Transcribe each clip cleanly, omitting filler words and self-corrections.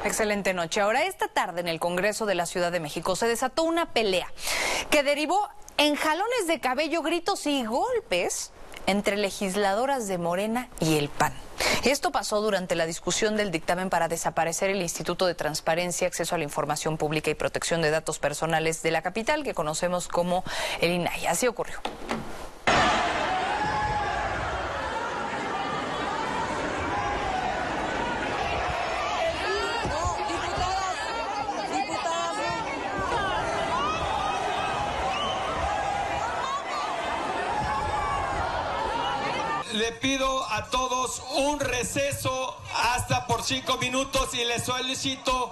Excelente noche. Ahora, esta tarde en el Congreso de la Ciudad de México se desató una pelea que derivó en jalones de cabello, gritos y golpes entre legisladoras de Morena y el PAN. Esto pasó durante la discusión del dictamen para desaparecer el Instituto de Transparencia, Acceso a la Información Pública y Protección de Datos Personales de la capital, que conocemos como el INAI. Así ocurrió. Le pido a todos un receso hasta por 5 minutos y le solicito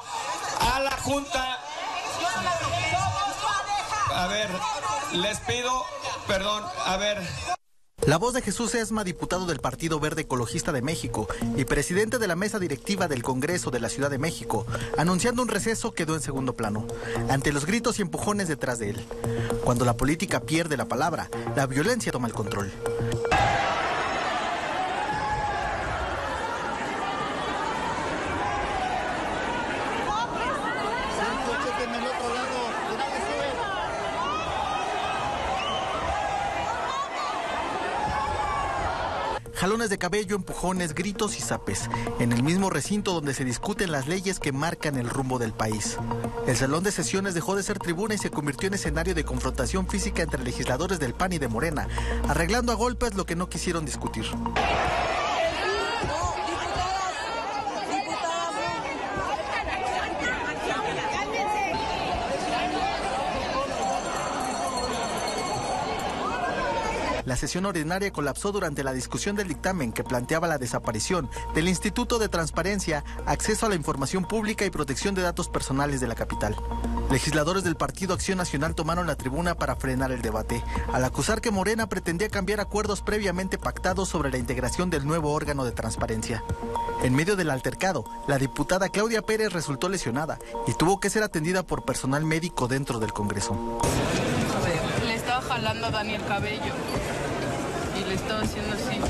a la Junta. A ver, les pido, perdón, a ver. La voz de Jesús Esma, diputado del Partido Verde Ecologista de México y presidente de la mesa directiva del Congreso de la Ciudad de México, anunciando un receso, quedó en segundo plano, ante los gritos y empujones detrás de él. Cuando la política pierde la palabra, la violencia toma el control. Jalones de cabello, empujones, gritos y zapes, en el mismo recinto donde se discuten las leyes que marcan el rumbo del país. El salón de sesiones dejó de ser tribuna y se convirtió en escenario de confrontación física entre legisladores del PAN y de Morena, arreglando a golpes lo que no quisieron discutir. La sesión ordinaria colapsó durante la discusión del dictamen que planteaba la desaparición del Instituto de Transparencia, Acceso a la Información Pública y Protección de Datos Personales de la capital. Legisladores del Partido Acción Nacional tomaron la tribuna para frenar el debate, al acusar que Morena pretendía cambiar acuerdos previamente pactados sobre la integración del nuevo órgano de transparencia. En medio del altercado, la diputada Claudia Pérez resultó lesionada y tuvo que ser atendida por personal médico dentro del Congreso. Le estaba jalando a Daniel cabello y le estaba haciendo así.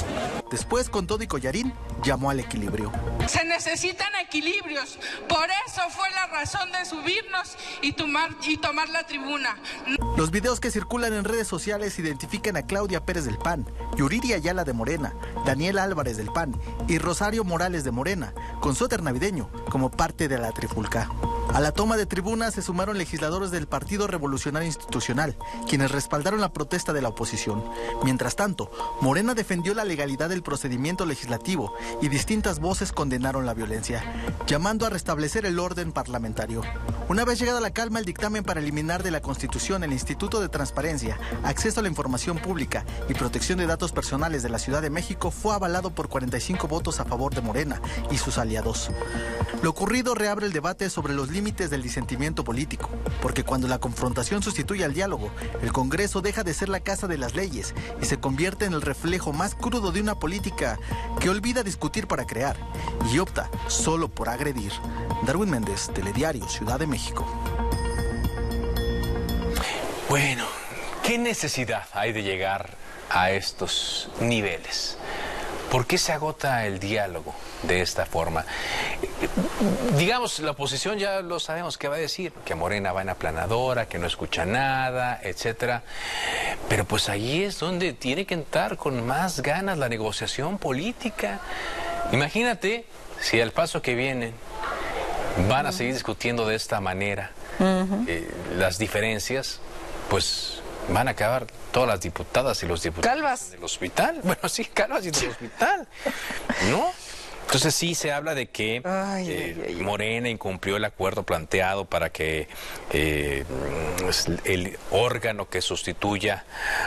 Después, con todo y collarín, llamó al equilibrio. Se necesitan equilibrios, por eso fue la razón de subirnos y tomar la tribuna. Los videos que circulan en redes sociales identifican a Claudia Pérez del PAN, Yuriria Ayala de Morena, Daniel Álvarez del PAN y Rosario Morales de Morena, con suéter navideño, como parte de la trifulca. A la toma de tribuna se sumaron legisladores del Partido Revolucionario Institucional, quienes respaldaron la protesta de la oposición. Mientras tanto, Morena defendió la legalidad del procedimiento legislativo y distintas voces condenaron la violencia, llamando a restablecer el orden parlamentario. Una vez llegada la calma, el dictamen para eliminar de la Constitución el Instituto de Transparencia, Acceso a la Información Pública y Protección de Datos Personales de la Ciudad de México fue avalado por 45 votos a favor de Morena y sus aliados. Lo ocurrido reabre el debate sobre los límites del disentimiento político, porque cuando la confrontación sustituye al diálogo, el Congreso deja de ser la casa de las leyes y se convierte en el reflejo más crudo de una política que olvida discutir para crear y opta solo por agredir. Darwin Méndez, Telediario, Ciudad de México. Bueno, ¿qué necesidad hay de llegar a estos niveles? ¿Por qué se agota el diálogo de esta forma? Digamos, la oposición ya lo sabemos que va a decir, que Morena va en aplanadora, que no escucha nada, etcétera. Pero pues allí es donde tiene que entrar con más ganas la negociación política. Imagínate si al paso que vienen van a seguir discutiendo de esta manera las diferencias, pues van a acabar todas las diputadas y los diputados calvas del hospital. Bueno, sí, calvas y del hospital, ¿no? Entonces sí se habla de que Morena incumplió el acuerdo planteado para que el órgano que sustituya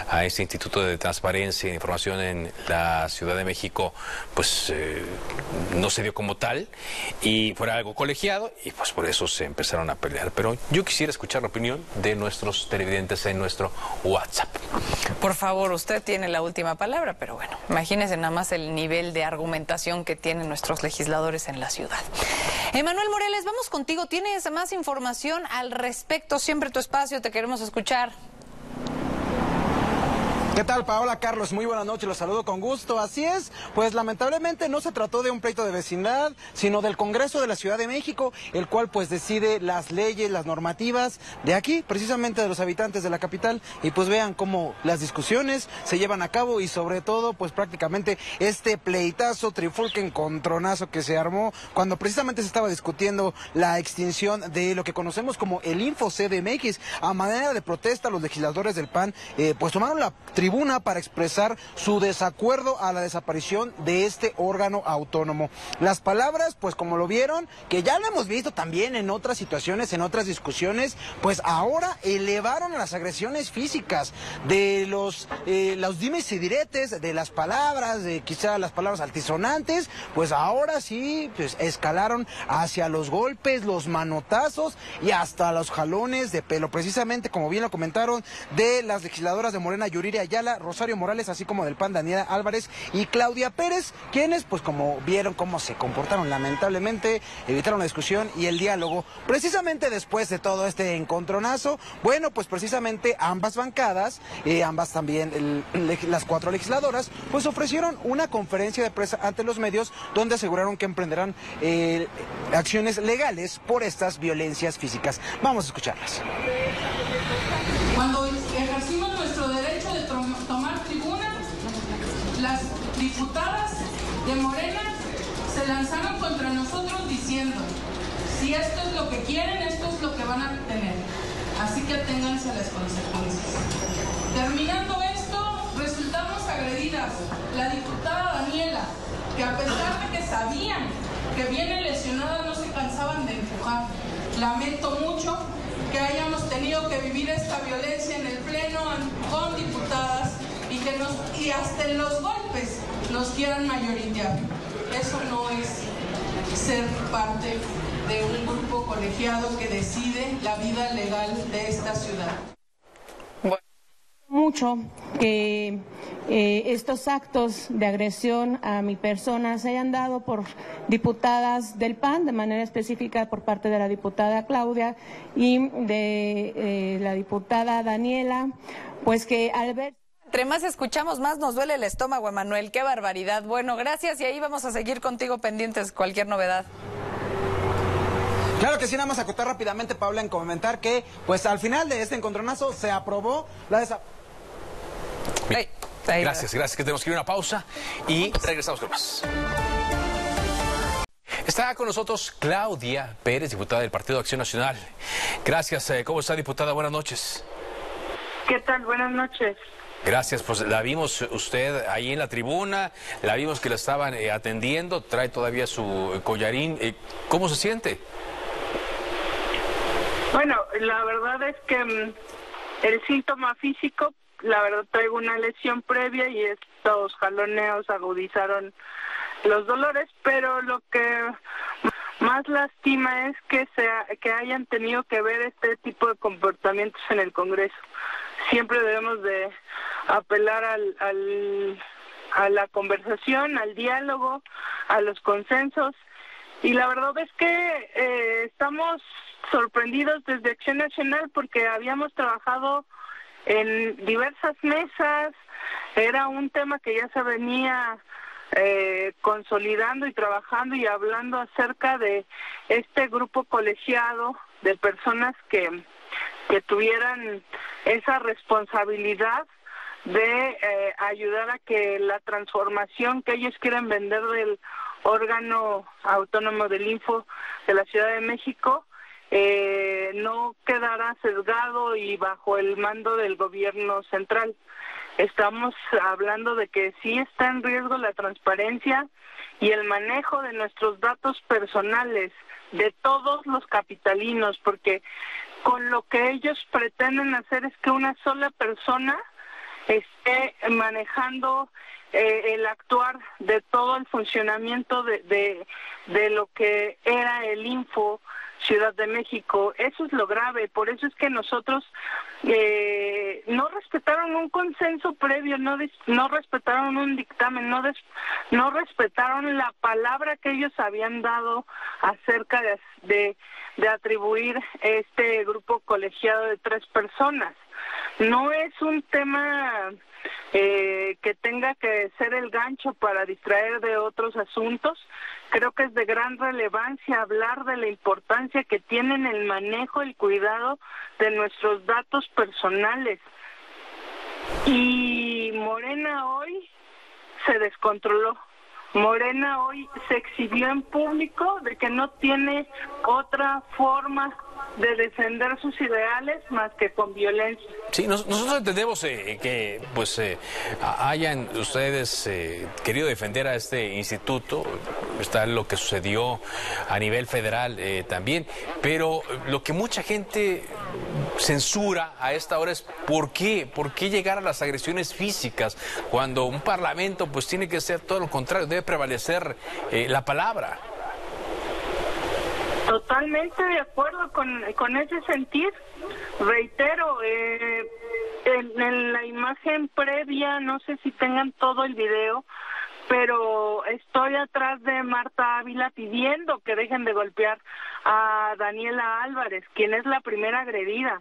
a este Instituto de Transparencia e Información en la Ciudad de México, pues no se dio como tal y fuera algo colegiado y pues por eso se empezaron a pelear. Pero yo quisiera escuchar la opinión de nuestros televidentes en nuestro WhatsApp. Por favor, usted tiene la última palabra, pero bueno, imagínese nada más el nivel de argumentación que tienen nuestros legisladores en la ciudad. Emanuel Moreles, vamos contigo. ¿Tienes más información al respecto? Siempre tu espacio, te queremos escuchar. ¿Qué tal, Paola? Carlos, muy buenas noches, los saludo con gusto. Así es, pues lamentablemente no se trató de un pleito de vecindad, sino del Congreso de la Ciudad de México, el cual pues decide las leyes, las normativas de aquí, precisamente de los habitantes de la capital, y pues vean cómo las discusiones se llevan a cabo y sobre todo pues prácticamente este pleitazo, trifulca, encontronazo que se armó cuando precisamente se estaba discutiendo la extinción de lo que conocemos como el Info CDMX. A manera de protesta, los legisladores del PAN pues tomaron la tribuna para expresar su desacuerdo a la desaparición de este órgano autónomo. Las palabras, pues como lo vieron, que ya lo hemos visto también en otras situaciones, en otras discusiones, pues ahora elevaron las agresiones físicas de los dimes y diretes, de las palabras, de quizá las palabras altisonantes, pues ahora sí, pues escalaron hacia los golpes, los manotazos y hasta los jalones de pelo, precisamente como bien lo comentaron, de las legisladoras de Morena, Yuriria Ayala, Rosario Morales, así como del PAN, Daniela Álvarez y Claudia Pérez, quienes pues como vieron cómo se comportaron lamentablemente, evitaron la discusión y el diálogo. Precisamente después de todo este encontronazo, bueno, pues precisamente ambas bancadas, ambas también las 4 legisladoras, pues ofrecieron una conferencia de prensa ante los medios donde aseguraron que emprenderán acciones legales por estas violencias físicas. Vamos a escucharlas. Cuando ejercimos nuestro derecho de tomar tribuna, las diputadas de Morena se lanzaron contra nosotros diciendo: si esto es lo que quieren, esto es lo que van a tener. Así que aténganse a las consecuencias. Terminando esto, resultamos agredidas. La diputada Daniela, que a pesar de que sabían que viene lesionada, no se cansaban de empujar. Lamento mucho que hayamos tenido que vivir esta violencia en el pleno con diputadas y hasta en los golpes nos quieran mayoritear. Eso no es ser parte de un grupo colegiado que decide la vida legal de esta ciudad. Mucho que estos actos de agresión a mi persona se hayan dado por diputadas del PAN, de manera específica por parte de la diputada Claudia y de la diputada Daniela, pues que al ver... Entre más escuchamos, más nos duele el estómago, Emanuel. Qué barbaridad. Bueno, gracias y ahí vamos a seguir contigo pendientes cualquier novedad. Claro que sí, nada más acotar rápidamente, Paula, en comentar que pues al final de este encontronazo se aprobó la Gracias, que tenemos que ir a una pausa y regresamos con más. Está con nosotros Claudia Pérez, diputada del Partido de Acción Nacional. Gracias, ¿cómo está, diputada? Buenas noches. ¿Qué tal? Buenas noches. Gracias, pues la vimos usted ahí en la tribuna, la vimos que la estaban atendiendo, trae todavía su collarín. ¿Cómo se siente? Bueno, la verdad es que el síntoma físico, la verdad traigo una lesión previa y estos jaloneos agudizaron los dolores, pero lo que más lastima es que hayan tenido que ver este tipo de comportamientos en el Congreso. Siempre debemos de apelar a la conversación, al diálogo, a los consensos, y la verdad es que estamos sorprendidos desde Acción Nacional porque habíamos trabajado en diversas mesas, era un tema que ya se venía consolidando y trabajando y hablando acerca de este grupo colegiado de personas que tuvieran esa responsabilidad de ayudar a que la transformación que ellos quieren vender del órgano autónomo del Info de la Ciudad de México no quedará sesgado y bajo el mando del gobierno central. Estamos hablando de que sí está en riesgo la transparencia y el manejo de nuestros datos personales de todos los capitalinos, porque con lo que ellos pretenden hacer es que una sola persona esté manejando el actuar de todo el funcionamiento de lo que era el Info Ciudad de México. Eso es lo grave, por eso es que nosotros no respetaron un consenso previo, no respetaron un dictamen, no respetaron la palabra que ellos habían dado acerca de atribuir este grupo colegiado de 3 personas. No es un tema que tenga que ser el gancho para distraer de otros asuntos. Creo que es de gran relevancia hablar de la importancia que tienen el manejo, el cuidado de nuestros datos personales. Y Morena hoy se descontroló. Morena hoy se exhibió en público de que no tiene otra forma de defender sus ideales más que con violencia. Sí, nosotros entendemos que pues hayan ustedes querido defender a este instituto, está lo que sucedió a nivel federal también, pero lo que mucha gente censura a esta hora es ¿por qué llegar a las agresiones físicas cuando un parlamento pues tiene que ser todo lo contrario, debe prevalecer la palabra? Totalmente de acuerdo con ese sentir. Reitero, en la imagen previa, no sé si tengan todo el video, pero estoy atrás de Marta Ávila pidiendo que dejen de golpear a Daniela Álvarez, quien es la primera agredida.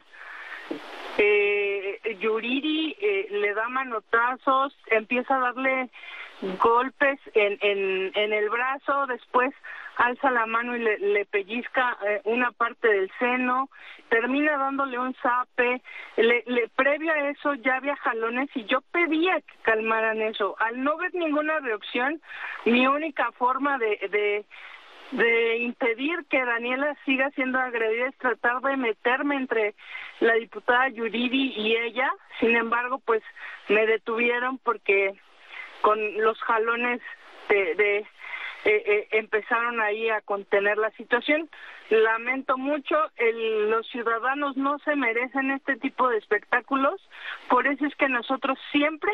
Yuriri le da manotazos, empieza a darle golpes en el brazo, después alza la mano y le pellizca una parte del seno, termina dándole un zape, previo a eso ya había jalones y yo pedía que calmaran eso. Al no ver ninguna reacción, mi única forma de impedir que Daniela siga siendo agredida es tratar de meterme entre la diputada Yuriri y ella. Sin embargo, pues me detuvieron porque con los jalones empezaron ahí a contener la situación. Lamento mucho, los ciudadanos no se merecen este tipo de espectáculos, por eso es que nosotros siempre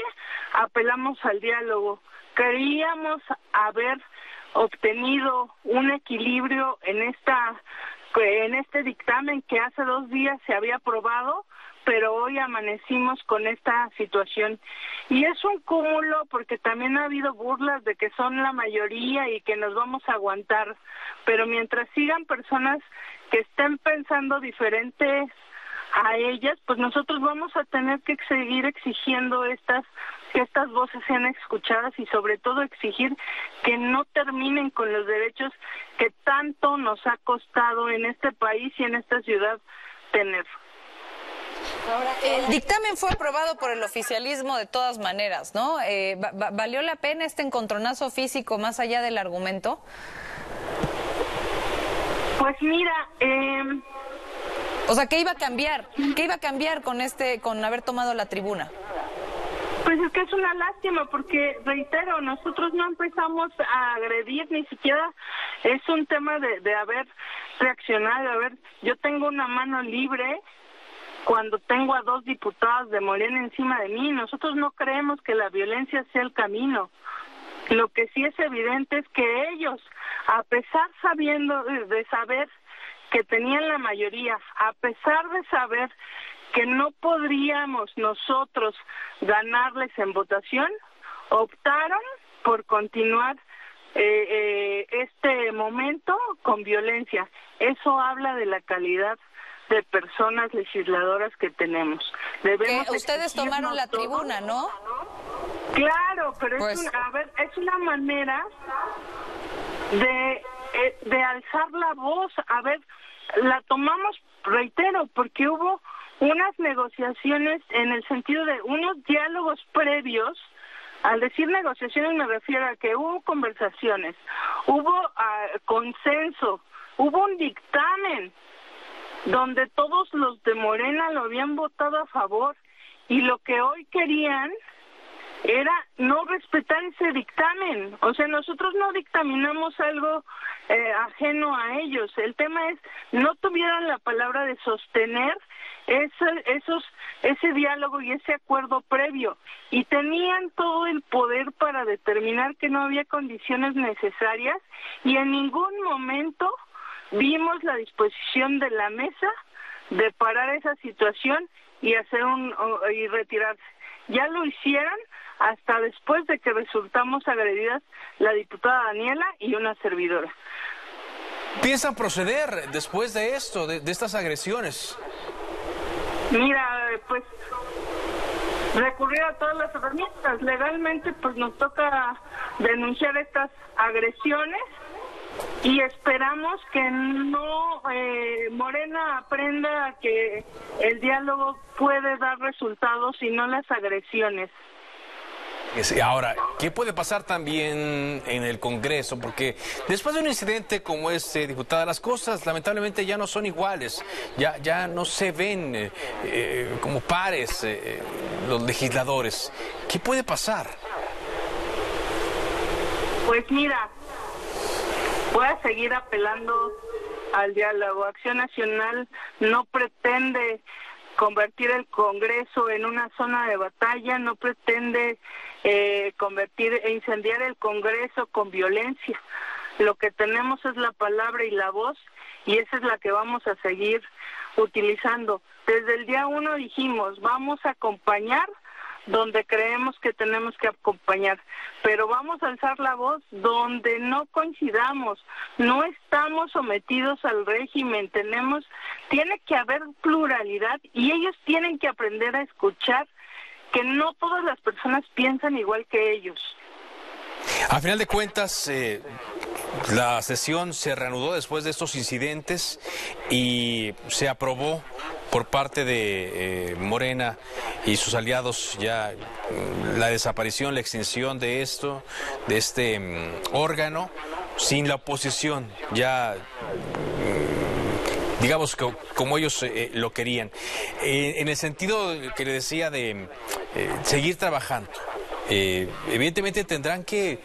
apelamos al diálogo. Queríamos haber obtenido un equilibrio en este dictamen que hace 2 días se había aprobado, pero hoy amanecimos con esta situación. Y es un cúmulo porque también ha habido burlas de que son la mayoría y que nos vamos a aguantar, pero mientras sigan personas que estén pensando diferente a ellas, pues nosotros vamos a tener que seguir exigiendo que estas voces sean escuchadas y sobre todo exigir que no terminen con los derechos que tanto nos ha costado en este país y en esta ciudad tener. El dictamen fue aprobado por el oficialismo de todas maneras, ¿no? ¿Valió la pena este encontronazo físico más allá del argumento? Pues mira, o sea, ¿qué iba a cambiar? ¿Qué iba a cambiar con haber tomado la tribuna? Pues es que es una lástima porque, reitero, nosotros no empezamos a agredir, ni siquiera es un tema de haber reaccionado. A ver, yo tengo una mano libre cuando tengo a 2 diputadas de Morena encima de mí. Nosotros no creemos que la violencia sea el camino. Lo que sí es evidente es que ellos, a pesar de saber que tenían la mayoría, a pesar de saber que no podríamos nosotros ganarles en votación, optaron por continuar este momento con violencia. Eso habla de la calidad de personas legisladoras que tenemos. Debemos que ustedes tomaron la tribuna, ¿no? Claro, pero pues es una manera de alzar la voz. A ver, la tomamos, reitero, porque hubo unas negociaciones en el sentido de unos diálogos previos. Al decir negociaciones me refiero a que hubo conversaciones, hubo consenso, hubo un dictamen donde todos los de Morena lo habían votado a favor y lo que hoy querían era no respetar ese dictamen. O sea, nosotros no dictaminamos algo ajeno a ellos. El tema es, no tuvieron la palabra de sostener ese diálogo y ese acuerdo previo, y tenían todo el poder para determinar que no había condiciones necesarias, y en ningún momento vimos la disposición de la mesa de parar esa situación y y retirarse. Ya lo hicieron hasta después de que resultamos agredidas la diputada Daniela y una servidora. piensan proceder después de esto, de estas agresiones? Mira, pues recurrir a todas las herramientas. Legalmente, pues nos toca denunciar estas agresiones y esperamos que no Morena aprenda a que el diálogo puede dar resultados y no las agresiones. Ahora, ¿qué puede pasar también en el Congreso? Porque después de un incidente como este, diputada, las cosas lamentablemente ya no son iguales, ya no se ven como pares los legisladores. ¿Qué puede pasar? Pues mira, voy a seguir apelando al diálogo. Acción Nacional no pretende convertir el Congreso en una zona de batalla, no pretende convertir e incendiar el Congreso con violencia. Lo que tenemos es la palabra y la voz, y esa es la que vamos a seguir utilizando. Desde el día 1 dijimos, vamos a acompañar donde creemos que tenemos que acompañar, pero vamos a alzar la voz donde no coincidamos, no estamos sometidos al régimen, tiene que haber pluralidad y ellos tienen que aprender a escuchar que no todas las personas piensan igual que ellos. A final de cuentas, la sesión se reanudó después de estos incidentes y se aprobó por parte de Morena y sus aliados ya la desaparición, la extinción de este órgano, sin la oposición, ya digamos que como ellos lo querían. En el sentido que le decía de seguir trabajando, evidentemente tendrán que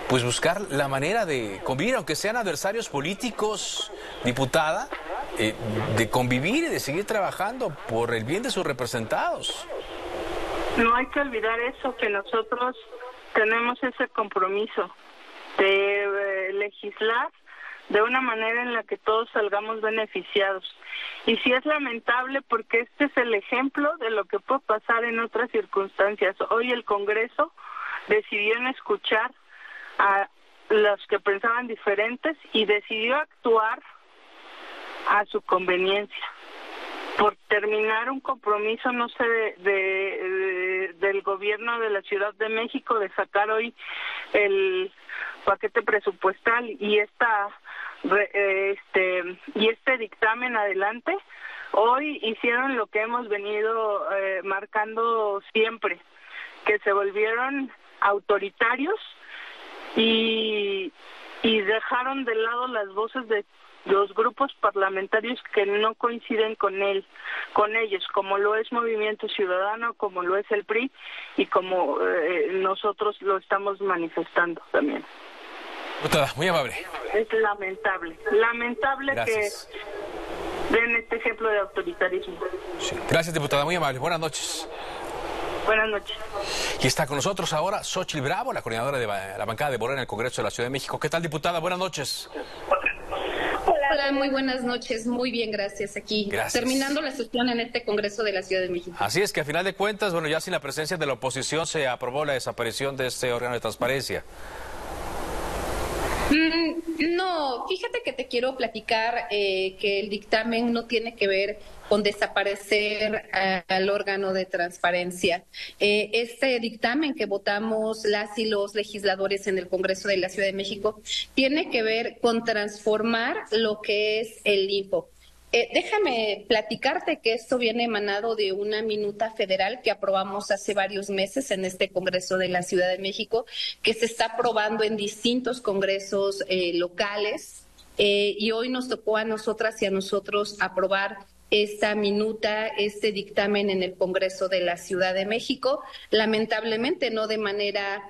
buscar la manera de convivir, aunque sean adversarios políticos, diputada, de convivir y de seguir trabajando por el bien de sus representados. No hay que olvidar eso, que nosotros tenemos ese compromiso de legislar de una manera en la que todos salgamos beneficiados. Y sí es lamentable porque este es el ejemplo de lo que puede pasar en otras circunstancias. Hoy el Congreso decidió no escuchar a los que pensaban diferentes y decidió actuar a su conveniencia por terminar un compromiso, no sé, del gobierno de la Ciudad de México de sacar hoy el paquete presupuestal y este dictamen adelante. Hoy hicieron lo que hemos venido marcando siempre, que se volvieron autoritarios y dejaron de lado las voces de los grupos parlamentarios que no coinciden con ellos, como lo es Movimiento Ciudadano, como lo es el PRI y como nosotros lo estamos manifestando también. Diputada, muy amable. Es lamentable Gracias. Que den este ejemplo de autoritarismo. Sí. Gracias, diputada, muy amable. Buenas noches. Buenas noches. Y está con nosotros ahora Xóchitl Bravo, la coordinadora de la bancada de Morena en el Congreso de la Ciudad de México. ¿Qué tal, diputada? Buenas noches. Hola, muy buenas noches. Muy bien, gracias. Aquí terminando la sesión en este Congreso de la Ciudad de México. Así es que a final de cuentas, ya sin la presencia de la oposición se aprobó la desaparición de este órgano de transparencia. No, fíjate que te quiero platicar que el dictamen no tiene que ver con desaparecer al órgano de transparencia. Este dictamen que votamos las y los legisladores en el Congreso de la Ciudad de México tiene que ver con transformar lo que es el INPO. Déjame platicarte que esto viene emanado de una minuta federal que aprobamos hace varios meses en este Congreso de la Ciudad de México, que se está aprobando en distintos congresos locales, y hoy nos tocó a nosotras y a nosotros aprobar esta minuta, este dictamen en el Congreso de la Ciudad de México, lamentablemente no de manera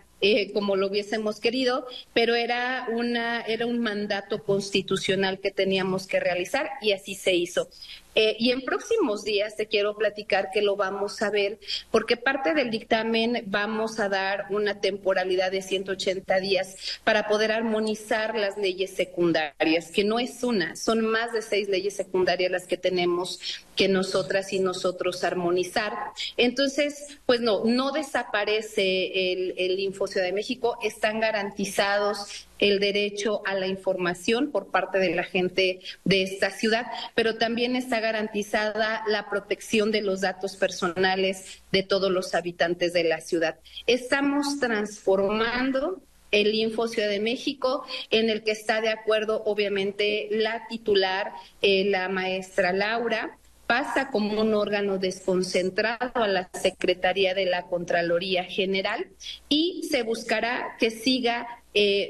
como lo hubiésemos querido, pero era un mandato constitucional que teníamos que realizar y así se hizo. Y en próximos días te quiero platicar que lo vamos a ver, porque parte del dictamen vamos a dar una temporalidad de 180 días para poder armonizar las leyes secundarias, que no es una, son más de 6 leyes secundarias las que tenemos que nosotras y nosotros armonizar. Entonces, pues no desaparece el Info Ciudad de México están garantizados el derecho a la información por parte de la gente de esta ciudad, pero también está garantizada la protección de los datos personales de todos los habitantes de la ciudad. Estamos transformando el Info Ciudad de México, en el que está de acuerdo obviamente la titular, la maestra Laura. Pasa como un órgano desconcentrado a la Secretaría de la Contraloría General y se buscará que siga,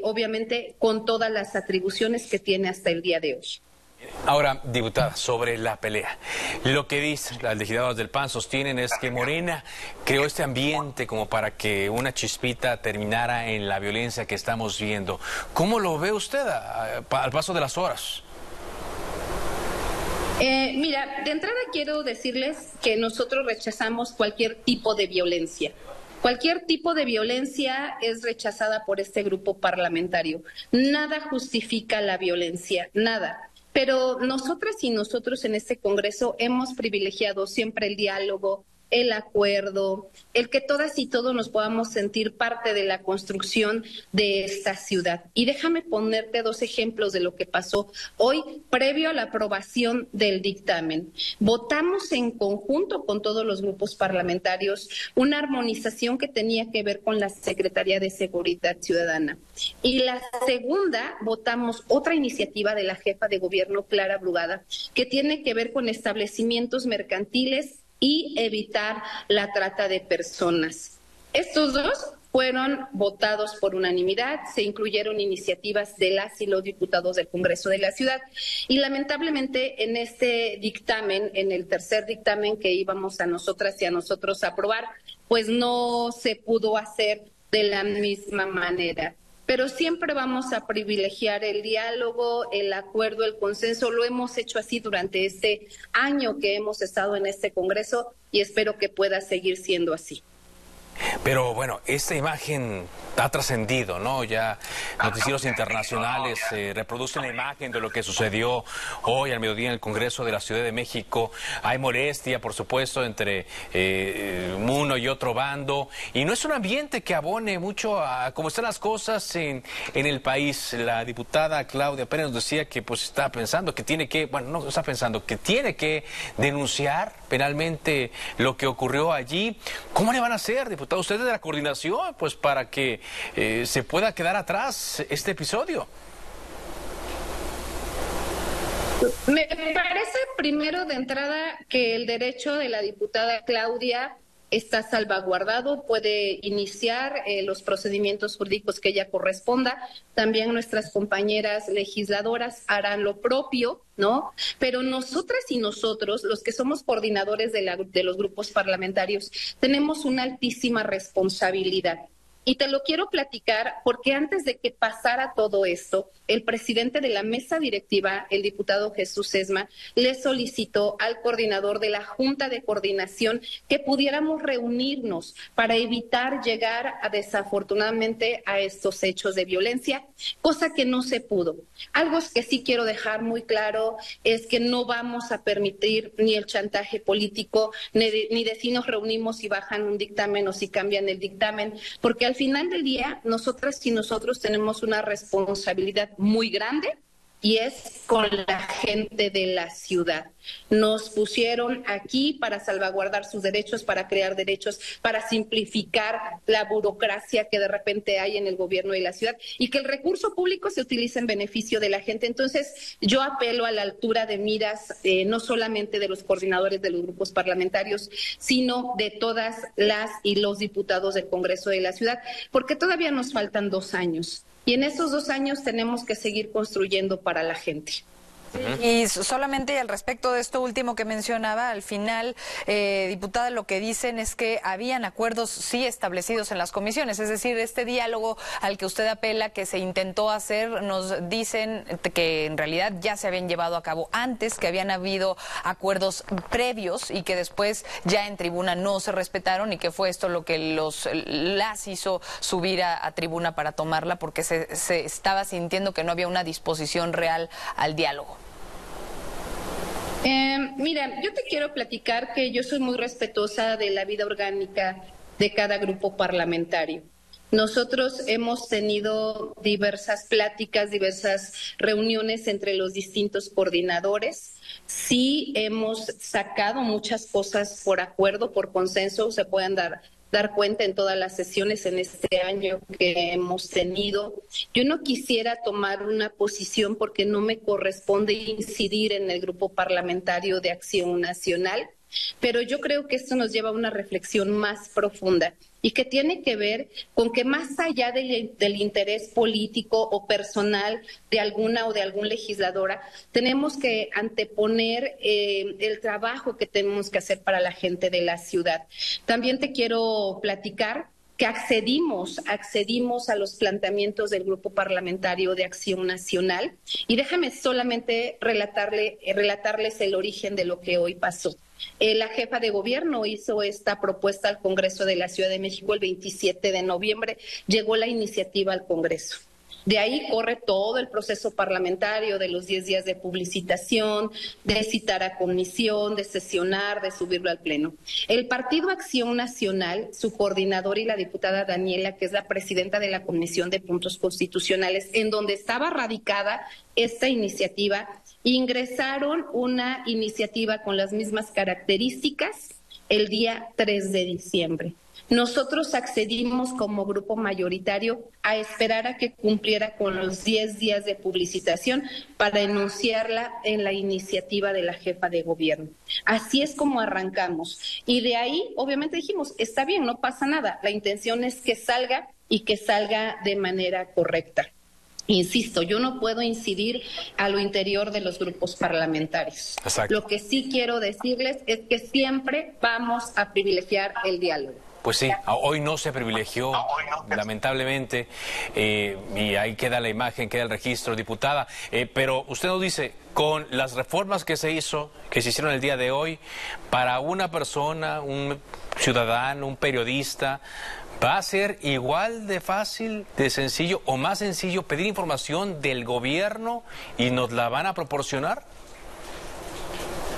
obviamente, con todas las atribuciones que tiene hasta el día de hoy. Ahora, diputada, sobre la pelea. Lo que dicen las legisladoras del PAN sostienen es que Morena creó este ambiente como para que una chispita terminara en la violencia que estamos viendo. ¿Cómo lo ve usted al paso de las horas? Mira, de entrada quiero decirles que nosotros rechazamos cualquier tipo de violencia. Cualquier tipo de violencia es rechazada por este grupo parlamentario. Nada justifica la violencia, nada. Pero nosotras y nosotros en este Congreso hemos privilegiado siempre el diálogo, el acuerdo, el que todas y todos nos podamos sentir parte de la construcción de esta ciudad. Y déjame ponerte 2 ejemplos de lo que pasó hoy, previo a la aprobación del dictamen. Votamos en conjunto con todos los grupos parlamentarios una armonización que tenía que ver con la Secretaría de Seguridad Ciudadana. Y la segunda, votamos otra iniciativa de la jefa de gobierno, Clara Brugada, que tiene que ver con establecimientos mercantiles y evitar la trata de personas. Estos 2 fueron votados por unanimidad, se incluyeron iniciativas de las y los diputados del Congreso de la ciudad y lamentablemente en este dictamen, en el tercer dictamen que íbamos a nosotras y a nosotros a aprobar, pues no se pudo hacer de la misma manera. Pero siempre vamos a privilegiar el diálogo, el acuerdo, el consenso. Lo hemos hecho así durante este año que hemos estado en este Congreso y espero que pueda seguir siendo así. Pero bueno, esta imagen ha trascendido, ¿no? Ya noticieros internacionales reproducen la imagen de lo que sucedió hoy al mediodía en el Congreso de la Ciudad de México. Hay molestia, por supuesto, entre uno y otro bando. Y no es un ambiente que abone mucho a cómo están las cosas en el país. La diputada Claudia Pérez nos decía que pues está pensando que tiene que, bueno, no está pensando, que tiene que denunciar penalmente lo que ocurrió allí. ¿Cómo le van a hacer, diputada? Ustedes de la coordinación, pues para que se pueda quedar atrás este episodio. Me parece primero de entrada que el derecho de la diputada Claudia está salvaguardado, puede iniciar los procedimientos jurídicos que ella corresponda. También nuestras compañeras legisladoras harán lo propio, ¿no? Pero nosotras y nosotros, los que somos coordinadores de los grupos parlamentarios, tenemos una altísima responsabilidad. Y te lo quiero platicar porque antes de que pasara todo esto, el presidente de la mesa directiva, el diputado Jesús Esma, le solicitó al coordinador de la Junta de Coordinación que pudiéramos reunirnos para evitar llegar desafortunadamente a estos hechos de violencia, cosa que no se pudo. Algo que sí quiero dejar muy claro es que no vamos a permitir ni el chantaje político, ni de si nos reunimos y bajan un dictamen o si cambian el dictamen, porque al final del día nosotras y nosotros tenemos una responsabilidad muy grande y es con la gente de la ciudad. Nos pusieron aquí para salvaguardar sus derechos, para crear derechos, para simplificar la burocracia que de repente hay en el gobierno de la ciudad y que el recurso público se utilice en beneficio de la gente. Entonces, yo apelo a la altura de miras, no solamente de los coordinadores de los grupos parlamentarios, sino de todas las y los diputados del Congreso de la ciudad, porque todavía nos faltan 2 años. Y en esos 2 años tenemos que seguir construyendo para la gente. Y solamente al respecto de esto último que mencionaba, al final, diputada, lo que dicen es que habían acuerdos sí establecidos en las comisiones, es decir, este diálogo al que usted apela, que se intentó hacer, nos dicen que en realidad ya se habían llevado a cabo antes, que habían habido acuerdos previos y que después ya en tribuna no se respetaron y que fue esto lo que las hizo subir a tribuna para tomarla, porque se estaba sintiendo que no había una disposición real al diálogo. Mira, yo te quiero platicar que yo soy muy respetuosa de la vida orgánica de cada grupo parlamentario. Nosotros hemos tenido diversas pláticas, diversas reuniones entre los distintos coordinadores. Sí hemos sacado muchas cosas por acuerdo, por consenso, se pueden dar cuenta en todas las sesiones en este año que hemos tenido. Yo no quisiera tomar una posición porque no me corresponde incidir en el Grupo Parlamentario de Acción Nacional, pero yo creo que esto nos lleva a una reflexión más profunda y que tiene que ver con que más allá del interés político o personal de alguna o de algún legisladora, tenemos que anteponer el trabajo que tenemos que hacer para la gente de la ciudad. También te quiero platicar que accedimos a los planteamientos del Grupo Parlamentario de Acción Nacional y déjame solamente relatarles el origen de lo que hoy pasó. La jefa de gobierno hizo esta propuesta al Congreso de la Ciudad de México el 27 de noviembre, llegó la iniciativa al Congreso. De ahí corre todo el proceso parlamentario de los 10 días de publicitación, de citar a comisión, de sesionar, de subirlo al Pleno. El Partido Acción Nacional, su coordinador y la diputada Daniela, que es la presidenta de la Comisión de Puntos Constitucionales, en donde estaba radicada esta iniciativa, ingresaron una iniciativa con las mismas características el día 3 de diciembre. Nosotros accedimos como grupo mayoritario a esperar a que cumpliera con los 10 días de publicitación para enunciarla en la iniciativa de la jefa de gobierno. Así es como arrancamos. Y de ahí, obviamente dijimos, está bien, no pasa nada. La intención es que salga y que salga de manera correcta. Insisto, yo no puedo incidir a lo interior de los grupos parlamentarios. Exacto. Lo que sí quiero decirles es que siempre vamos a privilegiar el diálogo. Pues sí, hoy no se privilegió, lamentablemente, y ahí queda la imagen, queda el registro, diputada. Pero usted nos dice, con las reformas que se hicieron el día de hoy, para una persona, un ciudadano, un periodista, ¿va a ser igual de fácil, de sencillo o más sencillo pedir información del gobierno y nos la van a proporcionar?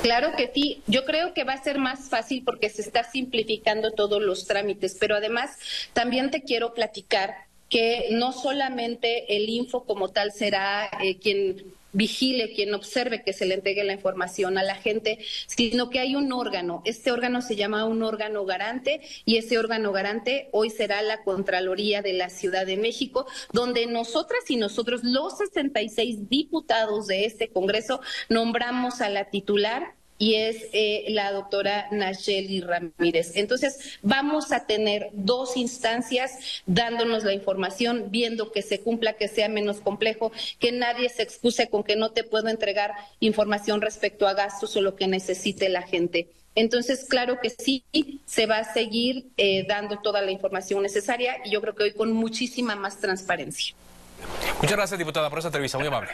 Claro que sí, yo creo que va a ser más fácil porque se está simplificando todos los trámites, pero además también te quiero platicar que no solamente el Info como tal será quien vigile, quien observe que se le entregue la información a la gente, sino que hay un órgano. Este órgano se llama un órgano garante y ese órgano garante hoy será la Contraloría de la Ciudad de México, donde nosotras y nosotros, los 66 diputados de este Congreso, nombramos a la titular y es la doctora Nacheli Ramírez. Entonces, vamos a tener dos instancias dándonos la información, viendo que se cumpla, que sea menos complejo, que nadie se excuse con que no te puedo entregar información respecto a gastos o lo que necesite la gente. Entonces, claro que sí, se va a seguir dando toda la información necesaria y yo creo que hoy con muchísima más transparencia. Muchas gracias, diputada, por esta entrevista, muy amable.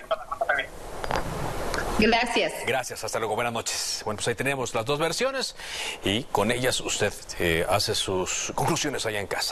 Gracias. Gracias, hasta luego, buenas noches. Bueno, pues ahí tenemos las dos versiones y con ellas usted hace sus conclusiones allá en casa.